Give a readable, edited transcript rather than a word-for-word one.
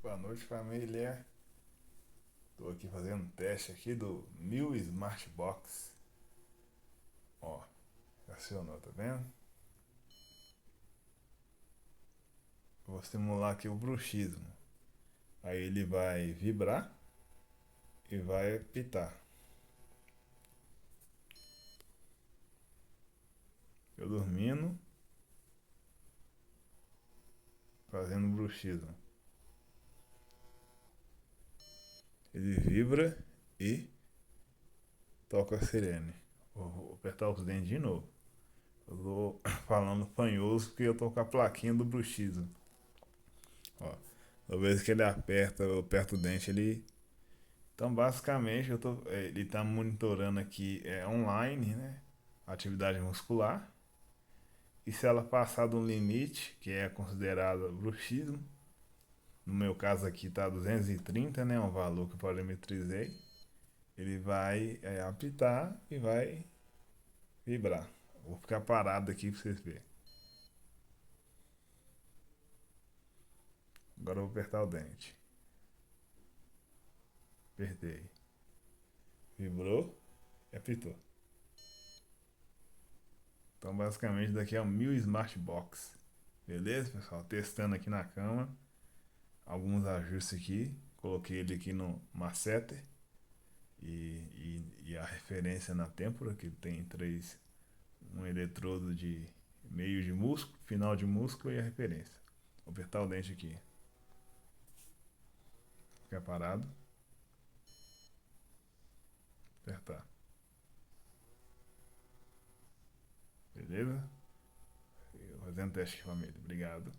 Boa noite, família. Tô aqui fazendo um teste aqui do New Smart Box. Ó, acionou, tá vendo? Vou simular aqui o bruxismo. Aí ele vai vibrar e vai apitar. Eu dormindo, fazendo bruxismo. Ele vibra e toca a sirene. Vou apertar os dentes de novo. Eu tô falando fanhoso porque eu tô com a plaquinha do bruxismo. Ó, toda vez que ele aperta, eu aperto o dente, ele. Então, basicamente, ele está monitorando aqui online, né? Atividade muscular. E se ela passar de um limite, que é considerado bruxismo, no meu caso aqui está 230, né? Um valor que eu parametrizei. Ele vai apitar e vai vibrar. Vou ficar parado aqui para vocês verem. Agora eu vou apertar o dente. Apertei. Vibrou e apitou. Então, basicamente, daqui é o 1000 Smart Box. Beleza, pessoal? Testando aqui na cama. Alguns ajustes aqui. Coloquei ele aqui no masseter e a referência na têmpora, que tem um eletrodo de meio de músculo, final de músculo e a referência. Vou apertar o dente aqui. Ficar parado. Apertar. Beleza? Fazendo teste, família. Obrigado.